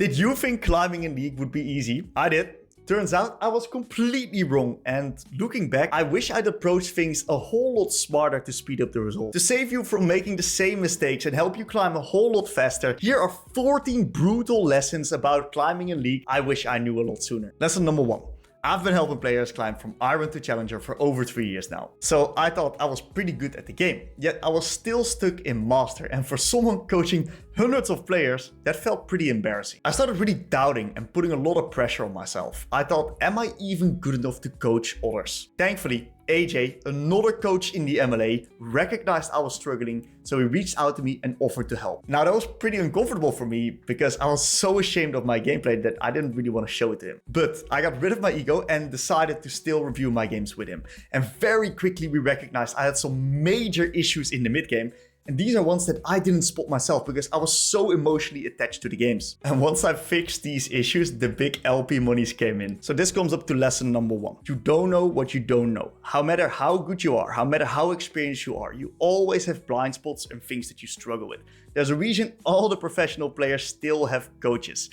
Did you think climbing in League would be easy? I did. Turns out I was completely wrong, and looking back, I wish I'd approached things a whole lot smarter to speed up the result. To save you from making the same mistakes and help you climb a whole lot faster, here are 14 brutal lessons about climbing in League I wish I knew a lot sooner. Lesson number 1. I've been helping players climb from Iron to Challenger for over 3 years now. So I thought I was pretty good at the game, yet I was still stuck in Master, and for someone coaching hundreds of players, that felt pretty embarrassing. I started really doubting and putting a lot of pressure on myself. I thought, am I even good enough to coach others? Thankfully, AJ, another coach in the MLA, recognized I was struggling, so he reached out to me and offered to help. Now that was pretty uncomfortable for me because I was so ashamed of my gameplay that I didn't really want to show it to him. But I got rid of my ego and decided to still review my games with him. And very quickly we recognized I had some major issues in the mid game. And these are ones that I didn't spot myself because I was so emotionally attached to the games. And once I fixed these issues, the big LP monies came in. So this comes up to lesson number 1. You don't know what you don't know. No matter how good you are, no matter how experienced you are, you always have blind spots and things that you struggle with. There's a reason all the professional players still have coaches.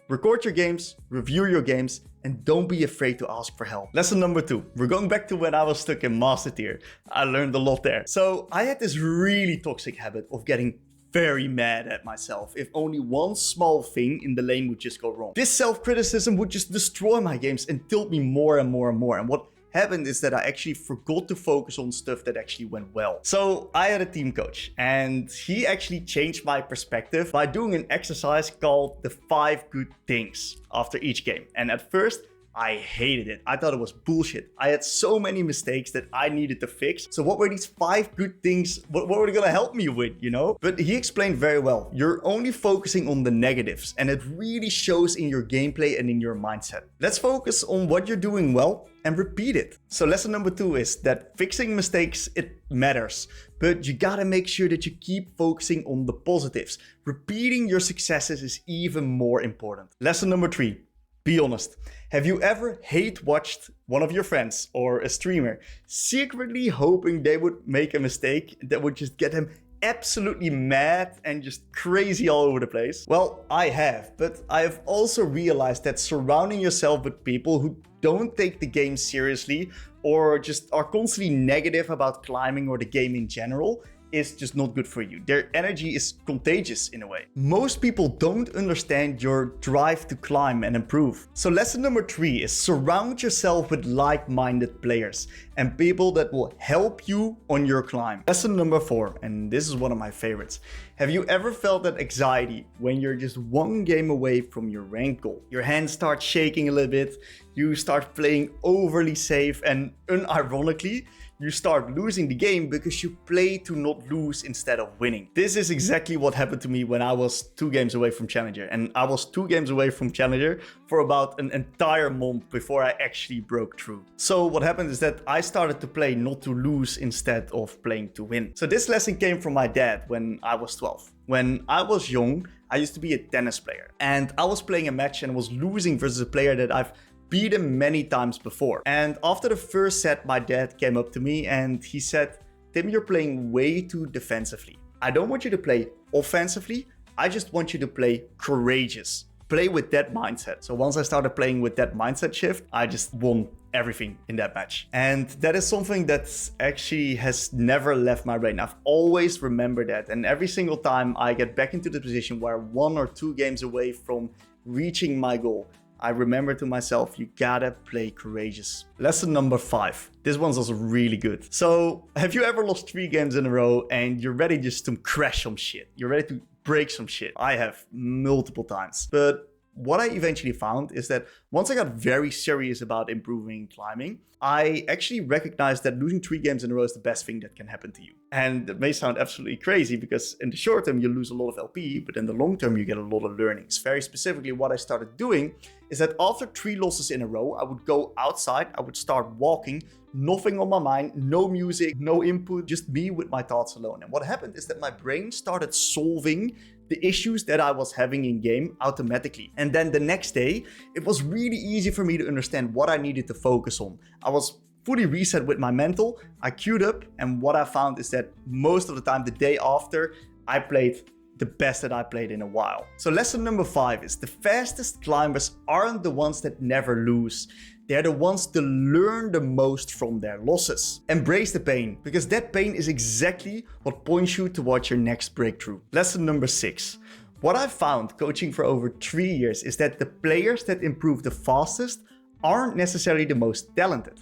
Record your games, review your games, and don't be afraid to ask for help. Lesson number 2. We're going back to when I was stuck in Master Tier. I learned a lot there. So I had this really toxic habit of getting very mad at myself if only one small thing in the lane would just go wrong. This self-criticism would just destroy my games and tilt me more and more and more. And what happened is that I actually forgot to focus on stuff that actually went well. So I had a team coach and he actually changed my perspective by doing an exercise called the 5 good things after each game. And at first, I hated it. I thought it was bullshit. I had so many mistakes that I needed to fix. So what were these 5 good things? What were they gonna help me with, you know? But he explained very well. You're only focusing on the negatives and it really shows in your gameplay and in your mindset. Let's focus on what you're doing well and repeat it. So lesson number 2 is that fixing mistakes, it matters, but you gotta make sure that you keep focusing on the positives. Repeating your successes is even more important. Lesson number 3. Be honest. Have you ever hate watched one of your friends or a streamer secretly hoping they would make a mistake that would just get them absolutely mad and just crazy all over the place? Well, I have, but I have also realized that surrounding yourself with people who don't take the game seriously or just are constantly negative about climbing or the game in general is just not good for you. Their energy is contagious in a way. Most people don't understand your drive to climb and improve. So lesson number 3 is surround yourself with like-minded players and people that will help you on your climb. Lesson number 4, and this is one of my favorites. Have you ever felt that anxiety when you're just one game away from your rank goal? Your hands start shaking a little bit, you start playing overly safe, and unironically, you start losing the game because you play to not lose instead of winning. This is exactly what happened to me when I was 2 games away from Challenger. And I was 2 games away from Challenger for about an entire month before I actually broke through. So what happened is that I started to play not to lose instead of playing to win. So this lesson came from my dad when I was 12. When I was young, I used to be a tennis player. And I was playing a match and was losing versus a player that I've beat him many times before. And after the first set, my dad came up to me and he said, "Tim, you're playing way too defensively. I don't want you to play offensively. I just want you to play courageous. Play with that mindset." So once I started playing with that mindset shift, I just won everything in that match. And that is something that actually has never left my brain. I've always remembered that. And every single time I get back into the position where 1 or 2 games away from reaching my goal, I remember to myself, you gotta play courageous. Lesson number 5. This one's also really good. So have you ever lost 3 games in a row and you're ready just to crash some shit? You're ready to break some shit. I have multiple times. But what I eventually found is that once I got very serious about improving climbing, I actually recognized that losing 3 games in a row is the best thing that can happen to you. And it may sound absolutely crazy because in the short term, you lose a lot of LP, but in the long term, you get a lot of learnings. Very specifically, what I started doing is that after 3 losses in a row, I would go outside, I would start walking, nothing on my mind, no music, no input, just me with my thoughts alone. And what happened is that my brain started solving the issues that I was having in game automatically. And then the next day, it was really easy for me to understand what I needed to focus on. I was fully reset with my mental, I queued up, and what I found is that most of the time, the day after, I played the best that I played in a while. So lesson number 5 is the fastest climbers aren't the ones that never lose. They're the ones that learn the most from their losses. Embrace the pain, because that pain is exactly what points you towards your next breakthrough. Lesson number 6. What I've found coaching for over 3 years is that the players that improve the fastest aren't necessarily the most talented.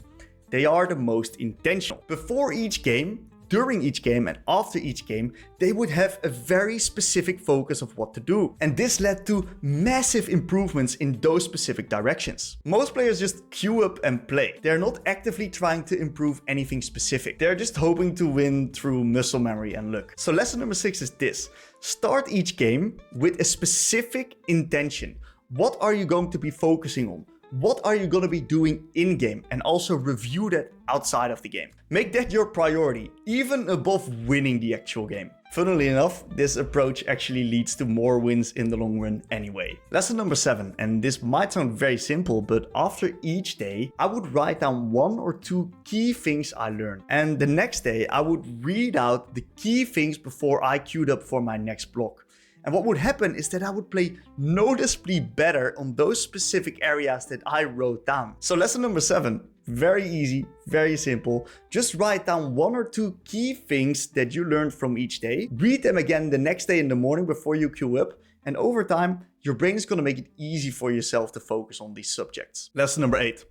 They are the most intentional. Before each game, during each game, and after each game, they would have a very specific focus of what to do. And this led to massive improvements in those specific directions. Most players just queue up and play. They're not actively trying to improve anything specific. They're just hoping to win through muscle memory and luck. So lesson number 6 is this. Start each game with a specific intention. What are you going to be focusing on? What are you going to be doing in-game? And also review that outside of the game. Make that your priority, even above winning the actual game. Funnily enough, this approach actually leads to more wins in the long run anyway. Lesson number 7, and this might sound very simple, but after each day, I would write down 1 or 2 key things I learned. And the next day, I would read out the key things before I queued up for my next block. And what would happen is that I would play noticeably better on those specific areas that I wrote down. So lesson number 7, very easy, very simple. Just write down 1 or 2 key things that you learned from each day. Read them again the next day in the morning before you queue up. And over time, your brain is going to make it easy for yourself to focus on these subjects. Lesson number 8.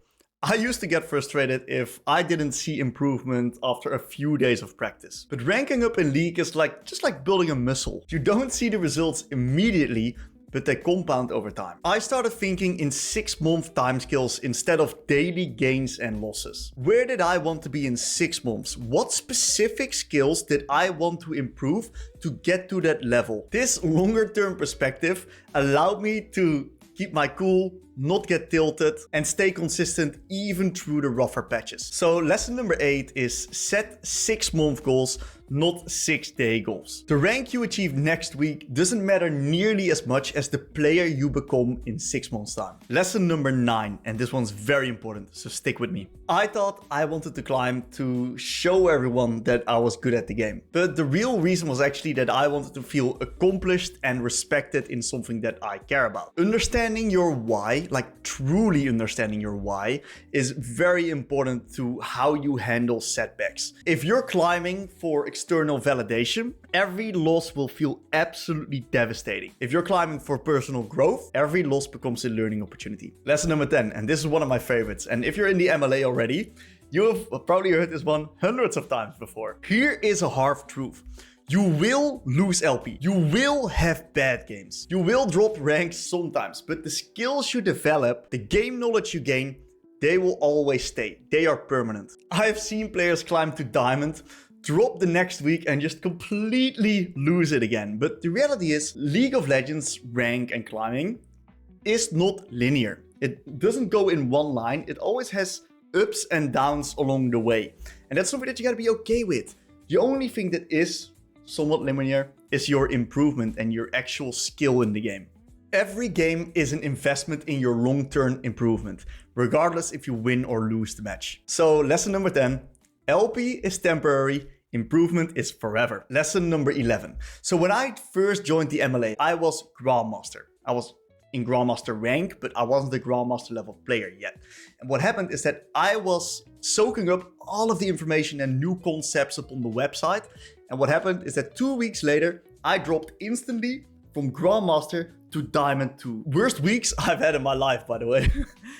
I used to get frustrated if I didn't see improvement after a few days of practice. But ranking up in League is just like building a muscle. You don't see the results immediately, but they compound over time. I started thinking in 6-month timescales instead of daily gains and losses. Where did I want to be in 6 months? What specific skills did I want to improve to get to that level? This longer term perspective allowed me to keep my cool, not get tilted, and stay consistent even through the rougher patches. So lesson number 8 is set 6-month goals, not 6-day goals. The rank you achieve next week doesn't matter nearly as much as the player you become in 6 months time. Lesson number 9, and this one's very important, so stick with me. I thought I wanted to climb to show everyone that I was good at the game. But the real reason was actually that I wanted to feel accomplished and respected in something that I care about. Understanding your why, like truly understanding your why, is very important to how you handle setbacks. If you're climbing for external validation, every loss will feel absolutely devastating. If you're climbing for personal growth, every loss becomes a learning opportunity. Lesson number 10, and this is one of my favorites. And if you're in the MLA already, you've probably heard this one hundreds of times before. Here is a hard truth. You will lose LP. You will have bad games. You will drop ranks sometimes, but the skills you develop, the game knowledge you gain, they will always stay. They are permanent. I've seen players climb to Diamond, drop the next week and just completely lose it again. But the reality is, League of Legends rank and climbing is not linear. It doesn't go in one line. It always has ups and downs along the way. And that's something that you gotta be okay with. The only thing that is somewhat linear is your improvement and your actual skill in the game. Every game is an investment in your long-term improvement, regardless if you win or lose the match. So lesson number 10, LP is temporary, improvement is forever. Lesson number 11. So when I first joined the MLA, I was Grandmaster. I was in Grandmaster rank, but I wasn't the Grandmaster level player yet. And what happened is that I was soaking up all of the information and new concepts upon the website. And what happened is that 2 weeks later, I dropped instantly from Grandmaster to Diamond 2. Worst weeks I've had in my life, by the way.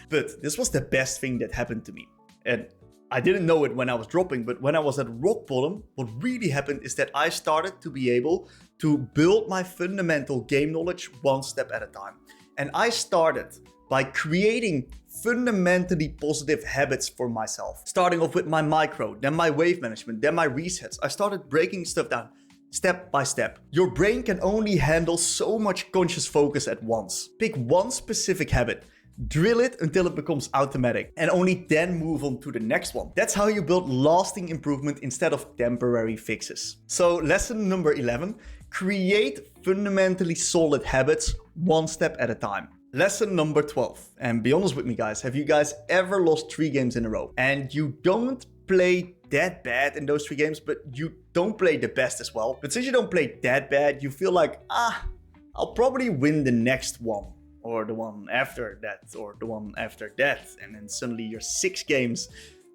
But this was the best thing that happened to me. And I didn't know it when I was dropping, but when I was at rock bottom, what really happened is that I started to be able to build my fundamental game knowledge one step at a time. And I started by creating fundamentally positive habits for myself. Starting off with my micro, then my wave management, then my resets. I started breaking stuff down step by step. Your brain can only handle so much conscious focus at once. Pick one specific habit, drill it until it becomes automatic, and only then move on to the next one. That's how you build lasting improvement instead of temporary fixes. So lesson number 11, create fundamentally solid habits one step at a time. Lesson number 12, and be honest with me guys, have you guys ever lost 3 games in a row and you don't play that bad in those 3 games, but you don't play the best as well. But since you don't play that bad, you feel like, I'll probably win the next one, or the one after that, or the one after that. And then suddenly you're 6 games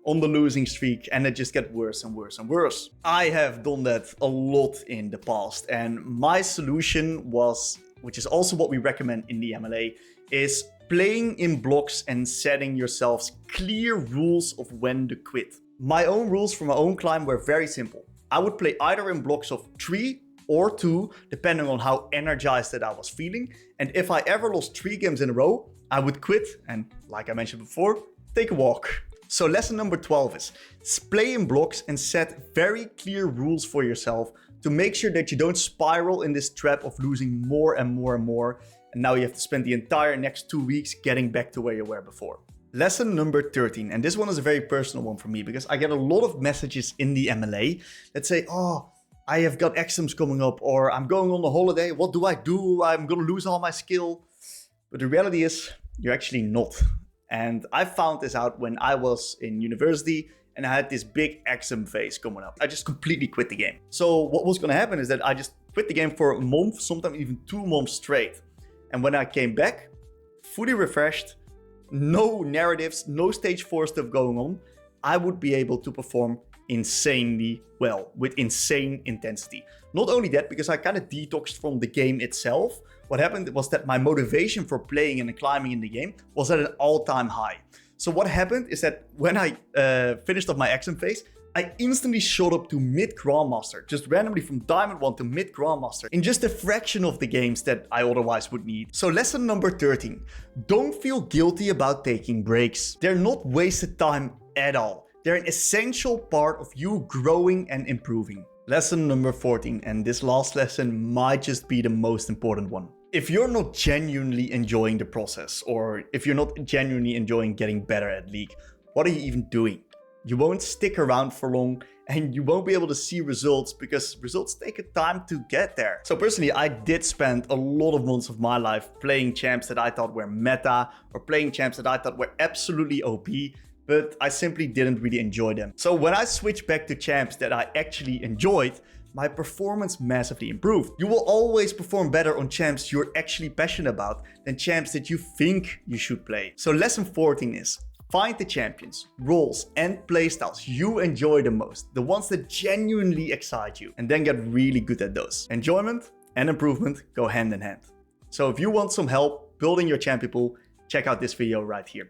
on the losing streak, and it just gets worse and worse and worse. I have done that a lot in the past, and my solution was, which is also what we recommend in the MLA, is playing in blocks and setting yourselves clear rules of when to quit. My own rules for my own climb were very simple. I would play either in blocks of 3 or 2, depending on how energized that I was feeling. And if I ever lost 3 games in a row, I would quit and, like I mentioned before, take a walk. So lesson number 12 is play in blocks and set very clear rules for yourself to make sure that you don't spiral in this trap of losing more and more and more. And now you have to spend the entire next 2 weeks getting back to where you were before. Lesson number 13, and this one is a very personal one for me because I get a lot of messages in the MLA that say, oh, I have got exams coming up, or I'm going on a holiday. What do I do? I'm going to lose all my skill. But the reality is you're actually not. And I found this out when I was in university and I had this big exam phase coming up. I just completely quit the game. So what was going to happen is that I just quit the game for a month, sometimes even 2 months straight. And when I came back, fully refreshed, no narratives, no stage 4 stuff going on, I would be able to perform insanely well, with insane intensity. Not only that, because I kind of detoxed from the game itself, what happened was that my motivation for playing and climbing in the game was at an all-time high. So what happened is that when I finished off my exam phase, I instantly shot up to mid-Grandmaster, just randomly from Diamond 1 to mid-Grandmaster, in just a fraction of the games that I otherwise would need. So lesson number 13, don't feel guilty about taking breaks. They're not wasted time at all. They're an essential part of you growing and improving. Lesson number 14, and this last lesson might just be the most important one. If you're not genuinely enjoying the process, or if you're not genuinely enjoying getting better at League, what are you even doing? You won't stick around for long and you won't be able to see results because results take a time to get there. So personally, I did spend a lot of months of my life playing champs that I thought were meta or playing champs that I thought were absolutely OP, but I simply didn't really enjoy them. So when I switched back to champs that I actually enjoyed, my performance massively improved. You will always perform better on champs you're actually passionate about than champs that you think you should play. So lesson 14 is, find the champions, roles, and playstyles you enjoy the most, the ones that genuinely excite you, and then get really good at those. Enjoyment and improvement go hand in hand. So if you want some help building your champion pool, check out this video right here.